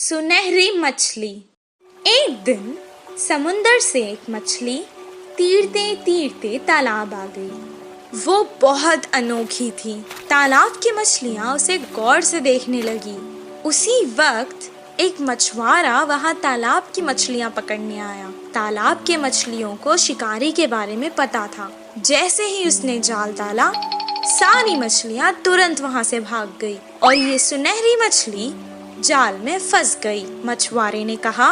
सुनहरी मछली। एक दिन समुंदर से एक मछली तीरते तीरते तालाब आ गई। वो बहुत अनोखी थी। तालाब की मछलियाँ उसे गौर से देखने लगी। उसी वक्त एक मछुआरा वहाँ तालाब की मछलियाँ पकड़ने आया। तालाब के मछलियों को शिकारी के बारे में पता था। जैसे ही उसने जाल डाला, सारी मछलियाँ तुरंत वहाँ से भाग गई और ये सुनहरी मछली जाल में फंस गई। मछुआरे ने कहा,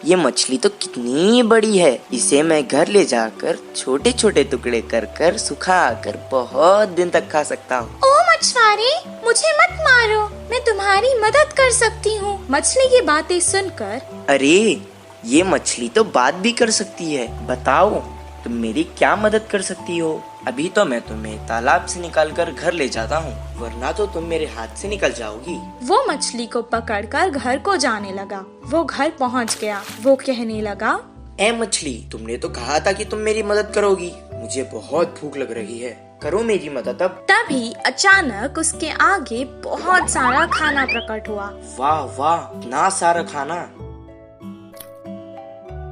ये मछली तो कितनी बड़ी है, इसे मैं घर ले जाकर छोटे छोटे टुकड़े कर कर सुखा कर बहुत दिन तक खा सकता हूँ। ओ मछुआरे, मुझे मत मारो, मैं तुम्हारी मदद कर सकती हूँ। मछली की बातें सुनकर, अरे ये मछली तो बात भी कर सकती है, बताओ तुम मेरी क्या मदद कर सकती हो? अभी तो मैं तुम्हें तालाब से निकालकर घर ले जाता हूँ, वरना तो तुम मेरे हाथ से निकल जाओगी। वो मछली को पकड़कर घर को जाने लगा। वो घर पहुँच गया। वो कहने लगा, ए मछली, तुमने तो कहा था कि तुम मेरी मदद करोगी। मुझे बहुत भूख लग रही है, करो मेरी मदद अब। तभी अचानक उसके आगे बहुत सारा खाना प्रकट हुआ। वाह वाह, इतना सारा खाना!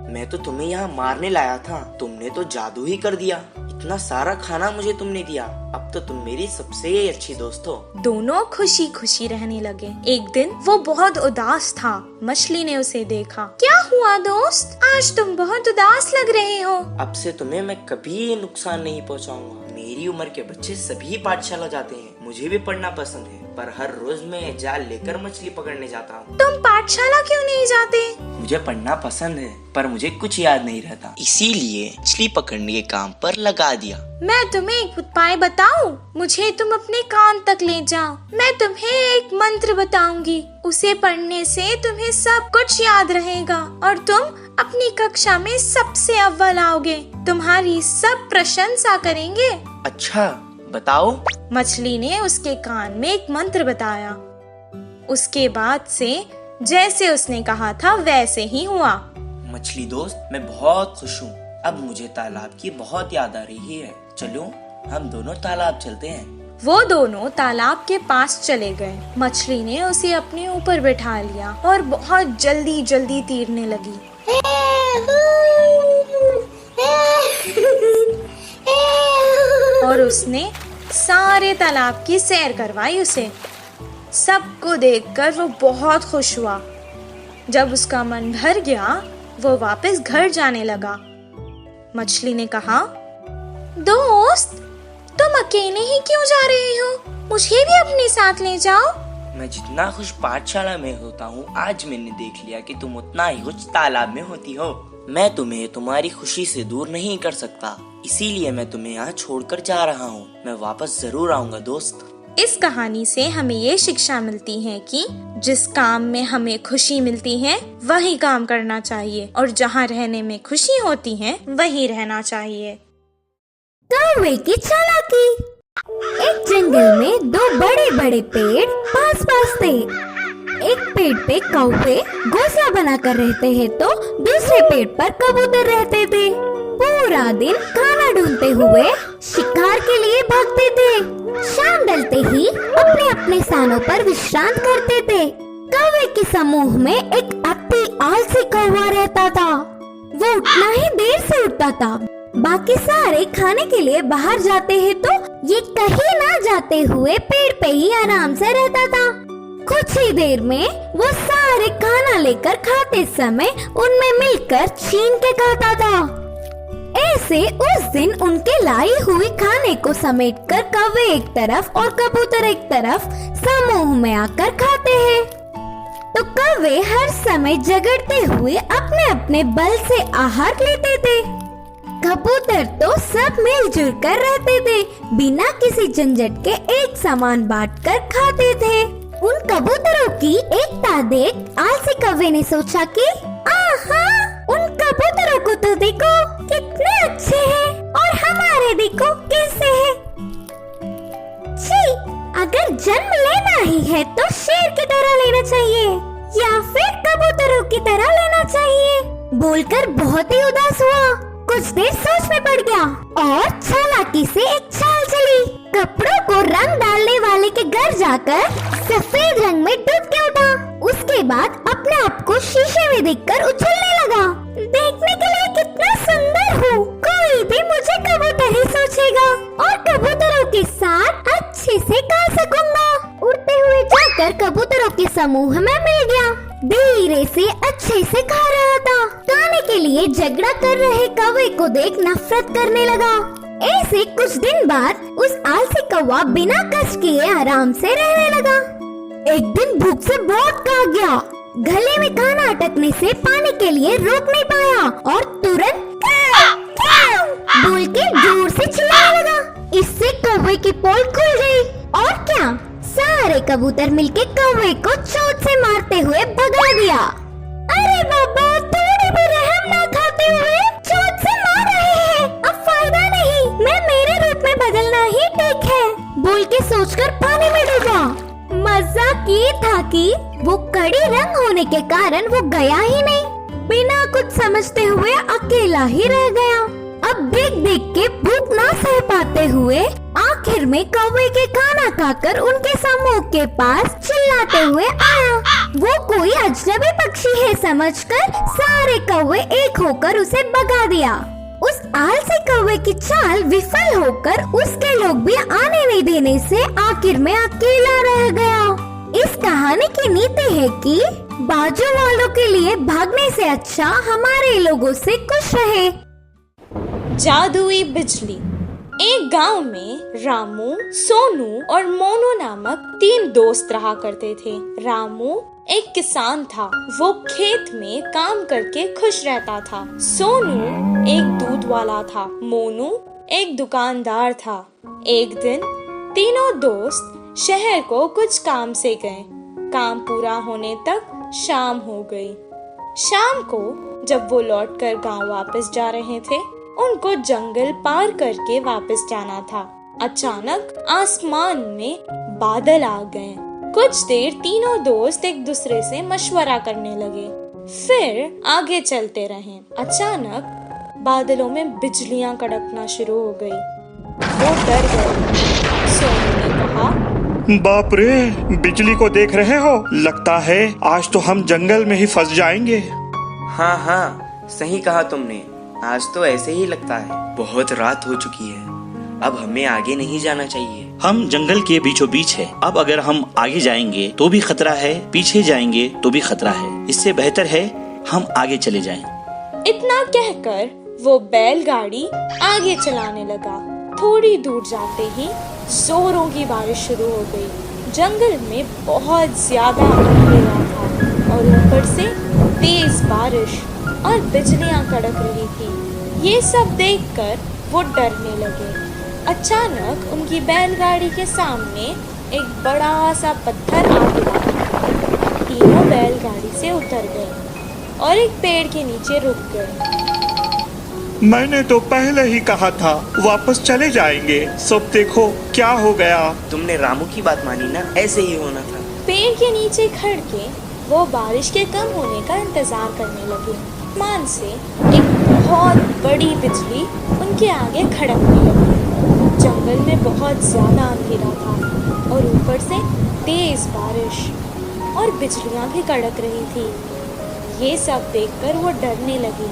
मैं तो तुम्हें यहाँ मारने लाया था, तुमने तो जादू ही कर दिया। इतना सारा खाना मुझे तुमने दिया, अब तो तुम मेरी सबसे अच्छी दोस्त हो। दोनों खुशी खुशी रहने लगे। एक दिन वो बहुत उदास था। मछली ने उसे देखा। क्या हुआ दोस्त, आज तुम बहुत उदास लग रहे हो। अब से तुम्हें मैं कभी नुकसान नहीं पहुँचाऊंगा। मेरी उम्र के बच्चे सभी पाठशाला जाते हैं, मुझे भी पढ़ना पसंद है, पर हर रोज मैं जाल लेकर मछली पकड़ने जाता हूँ। तुम पाठशाला क्यों नहीं जाते? मुझे पढ़ना पसंद है, पर मुझे कुछ याद नहीं रहता, इसीलिए मछली पकड़ने के काम पर लगा दिया। मैं तुम्हें एक उपाय बताऊं? मुझे तुम अपने कान तक ले जाओ। मैं तुम्हें एक मंत्र बताऊंगी, उसे पढ़ने से तुम्हें सब कुछ याद रहेगा और तुम अपनी कक्षा में सबसे अव्वल आओगे। तुम्हारी सब प्रशंसा करेंगे। अच्छा, बताओ। मछली ने उसके कान में एक मंत्र बताया। उसके बाद से जैसे उसने कहा था वैसे ही हुआ। मछली दोस्त, मैं बहुत खुश हूँ। अब मुझे तालाब की बहुत याद आ रही है। चलो हम दोनों तालाब चलते हैं। वो दोनों तालाब के पास चले गए। मछली ने उसे अपने ऊपर बैठा लिया और बहुत जल्दी जल्दी तैरने लगी। और उसने सारे तालाब की सैर करवाई उसे। सबको देखकर वो बहुत खुश हुआ। जब उसका मन भर गया, वो वापस घर जाने लगा। मछली ने कहा, दोस्त, तुम अकेले ही क्यों जा रहे हो? मुझे भी अपने साथ ले जाओ। मैं जितना खुश पाठशाला में होता हूँ, आज मैंने देख लिया कि तुम उतना ही खुश तालाब में होती हो। मैं तुम्हें तुम्हारी खुशी से दूर नहीं कर सकता, इसीलिए मैं तुम्हें यहाँ छोड़कर जा रहा हूँ। मैं वापस जरूर आऊँगा दोस्त। इस कहानी से हमें ये शिक्षा मिलती है कि जिस काम में हमें खुशी मिलती है वही काम करना चाहिए और जहाँ रहने में खुशी होती है वही रहना चाहिए। कौवे की चालाकी। एक जंगल में दो बड़े बड़े पेड़ पास पास थे। एक पेड़ पे कौवे घोंसला बनाकर रहते हैं तो दूसरे पेड़ पर कबूतर रहते थे। पूरा दिन खाना ढूंढते हुए शिकार के लिए भागते थे। शाम ढलते ही अपने अपने स्थानों पर विश्राम करते थे। कौवे के समूह में एक अति आलसी कौवा रहता था। वो उठना ही देर से उठता था। बाकी सारे खाने के लिए बाहर जाते हैं तो ये कहीं ना जाते हुए पेड़ पे ही आराम से रहता था। कुछ ही देर में वो सारे खाना लेकर खाते समय उनमें मिलकर छीन के खाता था। ऐसे उस दिन उनके लाई हुई खाने को समेटकर कौवे एक तरफ और कबूतर एक तरफ समूह में आकर खाते हैं। तो कौवे हर समय झगड़ते हुए अपने अपने बल से आहार लेते थे। कबूतर तो सब मिलजुल कर रहते थे, बिना किसी झंझट के एक सामान बांटकर खाते थे। उन कबूतरों की एकता देख आलसी कौवे ने सोचा कि आहा, उन कबूतरों को तो देखो कितने अच्छे हैं और हमारे देखो कैसे हैं। छी, अगर जन्म लेना ही है तो शेर की तरह लेना चाहिए या फिर कबूतरों की तरह लेना चाहिए। बोलकर बहुत ही उदास हुआ। कुछ देर सोच में पड़ गया और चालाकी से एक चाल चली। कपड़ों को रंग डालने वाले के घर जाकर सफेद रंग में डूब के उठा। उसके बाद अपने आप को शीशे में देखकर उछलने लगा। देखने के लिए कितना सुंदर हूँ, कोई भी मुझे कबूतर ही सोचेगा और कबूतरों के साथ अच्छे से गा सकूंगा। उड़ते हुए जाकर कबूतरों के समूह में मिल गया। धीरे से अच्छे से गा रहा था। गाने के लिए झगड़ा कर रहे कौवे को देख नफरत करने लगा। ऐसे कुछ दिन बाद उस आलसी कौवा बिना कष्ट किए आराम से रहने लगा। एक दिन भूख से बहुत भाग गया। गले में खाना अटकने से पानी के लिए रोक नहीं पाया और तुरंत बोल के जोर से चिल्लाने लगा। इससे कौवे की पोल खुल गई और क्या, सारे कबूतर मिलके कौवे को चोट से मारते हुए भगा दिया। अरे बाबा, थोड़ी भी रहम ना खाते हुए चोट से मार रहे हैं। अब फायदा नहीं, मैं मेरे रूप में बदलना ही ठीक है, बोल के सोचकर पानी में डूबा। मजाक ये था कि वो कड़ी रंग होने के कारण वो गया ही नहीं। बिना कुछ समझते हुए अकेला ही रह गया। अब देख देख के भूख ना सह पाते हुए आखिर में कौवे के खाना खाकर उनके समूह के पास चिल्लाते हुए आया। वो कोई अजनबी पक्षी है समझकर सारे कौवे एक होकर उसे भगा दिया। उस आलसी कौवे की चाल विफल होकर उसके लोग भी आने नहीं देने से आखिर में अकेला रह गया। इस कहानी की नीति है कि बाजू वालों के लिए भागने से अच्छा हमारे लोगों से खुश रहे। जादुई बिजली। एक गांव में रामू, सोनू और मोनू नामक 3 दोस्त रहा करते थे। रामू एक किसान था, वो खेत में काम करके खुश रहता था। सोनू एक दूध वाला था, मोनू एक दुकानदार था। एक दिन तीनों दोस्त शहर को कुछ काम से गए। काम पूरा होने तक शाम हो गई। शाम को जब वो लौटकर गांव वापस जा रहे थे, उनको जंगल पार करके वापस जाना था। अचानक आसमान में बादल आ गए। कुछ देर तीनों दोस्त एक दूसरे से मशवरा करने लगे, फिर आगे चलते रहे। अचानक बादलों में बिजलियां कड़कना शुरू हो गई। वो डर गए। सोनू ने कहा, बाप रे, बिजली को देख रहे हो? लगता है आज तो हम जंगल में ही फंस जाएंगे। हाँ हाँ, सही कहा तुमने। आज तो ऐसे ही लगता है। बहुत रात हो चुकी है, अब हमें आगे नहीं जाना चाहिए। हम जंगल के बीचों बीच है। अब अगर हम आगे जाएंगे तो भी खतरा है, पीछे जाएंगे तो भी खतरा है। इससे बेहतर है हम आगे चले जाएं। इतना कहकर वो बैलगाड़ी आगे चलाने लगा। थोड़ी दूर जाते ही जोरों की बारिश शुरू हो गई। जंगल में बहुत ज्यादा अंधेरा था और ऊपर से तेज बारिश और बिजलियां कड़क रही थी। ये सब देखकर वो डरने लगे। अचानक उनकी बैलगाड़ी के सामने एक बड़ा सा पत्थर आ गिरा। तीनों बैलगाड़ी से उतर गए और एक पेड़ के नीचे रुक गए। मैंने तो पहले ही कहा था वापस चले जाएंगे। सब देखो क्या हो गया। तुमने रामू की बात मानी ना, ऐसे ही होना था। पेड़ के नीचे खड़ के वो बारिश के कम होने का इंतजार करने लगे। आसमान से एक बहुत बड़ी बिजली उनके आगे खड़कने लगी। जंगल में बहुत ज्यादा अंधेरा था और ऊपर से तेज बारिश और बिजलियां भी कड़क रही थी। ये सब देखकर वो डरने लगी।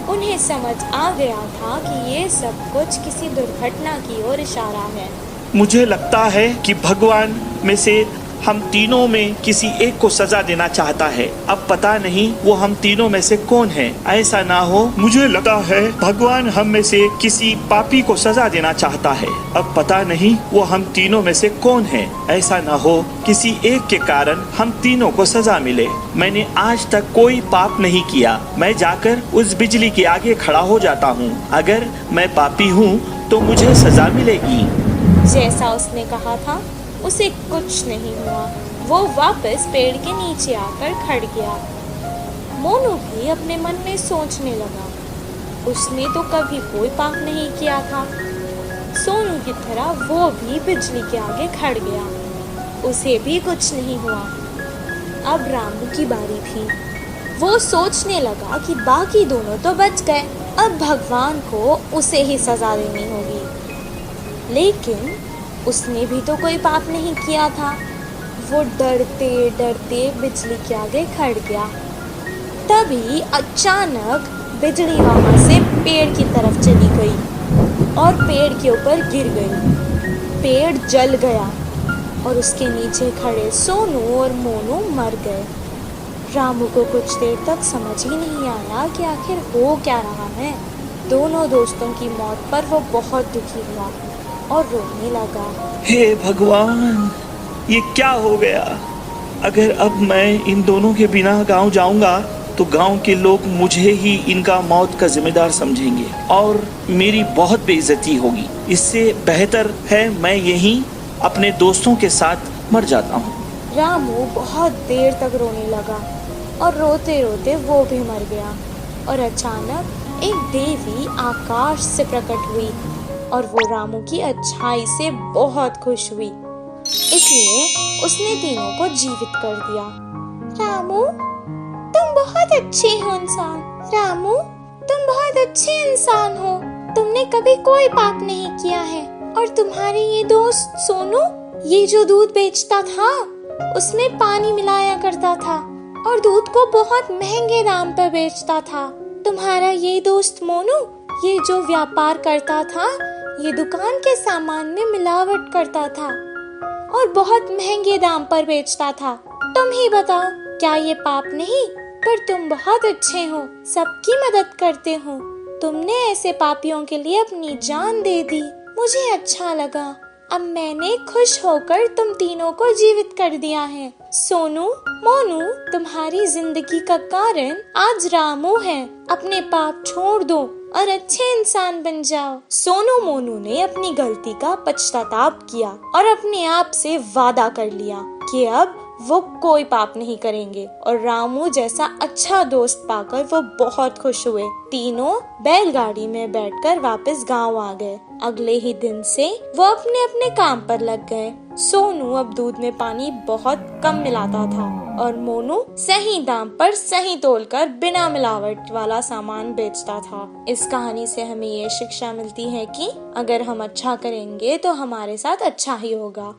उन्हें समझ आ गया था कि ये सब कुछ किसी दुर्घटना की ओर इशारा है। मुझे लगता है कि भगवान में से हम तीनों में किसी एक को सजा देना चाहता है। अब पता नहीं वो हम तीनों में से कौन है। ऐसा ना हो, मुझे लगता है भगवान हम में से किसी पापी को सजा देना चाहता है। अब पता नहीं वो हम तीनों में से कौन है। ऐसा ना हो किसी एक के कारण हम तीनों को सजा मिले। मैंने आज तक कोई पाप नहीं किया। मैं जाकर उस बिजली के आगे खड़ा हो जाता हूँ। अगर मैं पापी हूँ तो मुझे सजा मिलेगी। जैसा उसने कहा था उसे कुछ नहीं हुआ। वो वापस पेड़ के नीचे आकर खड़ गया। मोनू भी अपने मन में सोचने लगा, उसने तो कभी कोई पाप नहीं किया था। सोनू की तरह वो भी बिजली के आगे खड़ गया, उसे भी कुछ नहीं हुआ। अब रामू की बारी थी। वो सोचने लगा कि बाकी दोनों तो बच गए, अब भगवान को उसे ही सजा देनी होगी। लेकिन उसने भी तो कोई पाप नहीं किया था। वो डरते डरते बिजली के आगे खड़ गया। तभी अचानक बिजली वहां से पेड़ की तरफ चली गई और पेड़ के ऊपर गिर गई। पेड़ जल गया और उसके नीचे खड़े सोनू और मोनू मर गए। रामू को कुछ देर तक समझ ही नहीं आया कि आखिर हो क्या रहा है। दोनों दोस्तों की मौत पर वो बहुत दुखी हुआ और रोने लगा। हे भगवान, ये क्या हो गया? अगर अब मैं इन दोनों के बिना गांव जाऊंगा तो गांव के लोग मुझे ही इनका मौत का जिम्मेदार समझेंगे और मेरी बहुत बेइज्जती होगी। इससे बेहतर है मैं यहीं अपने दोस्तों के साथ मर जाता हूँ। रामू बहुत देर तक रोने लगा और रोते रोते वो भी मर गया। और अचानक एक देवी आकाश से प्रकट हुई और वो रामू की अच्छाई से बहुत खुश हुई, इसलिए उसने तीनों को जीवित कर दिया। रामू, तुम बहुत अच्छे हो इंसान। रामू, तुम बहुत अच्छे इंसान हो। तुमने कभी कोई पाप नहीं किया है। और तुम्हारे ये दोस्त सोनू, ये जो दूध बेचता था उसमें पानी मिलाया करता था और दूध को बहुत महंगे दाम पर बेचता था। तुम्हारा ये दोस्त मोनू, ये जो व्यापार करता था, ये दुकान के सामान में मिलावट करता था और बहुत महंगे दाम पर बेचता था। तुम ही बताओ, क्या ये पाप नहीं? पर तुम बहुत अच्छे हो, सबकी मदद करते हो। तुमने ऐसे पापियों के लिए अपनी जान दे दी। मुझे अच्छा लगा। अब मैंने खुश होकर तुम तीनों को जीवित कर दिया है। सोनू, मोनू, तुम्हारी जिंदगी का कारण आज रामू है। अपने पाप छोड़ दो और अच्छे इंसान बन जाओ। सोनू मोनू ने अपनी गलती का पश्चाताप किया और अपने आप से वादा कर लिया कि अब वो कोई पाप नहीं करेंगे। और रामू जैसा अच्छा दोस्त पाकर वो बहुत खुश हुए। तीनों बैलगाड़ी में बैठकर वापस गांव आ गए। अगले ही दिन से वो अपने अपने काम पर लग गए। सोनू अब दूध में पानी बहुत कम मिलाता था और मोनू सही दाम पर सही तोलकर बिना मिलावट वाला सामान बेचता था। इस कहानी से हमें ये शिक्षा मिलती है कि अगर हम अच्छा करेंगे तो हमारे साथ अच्छा ही होगा।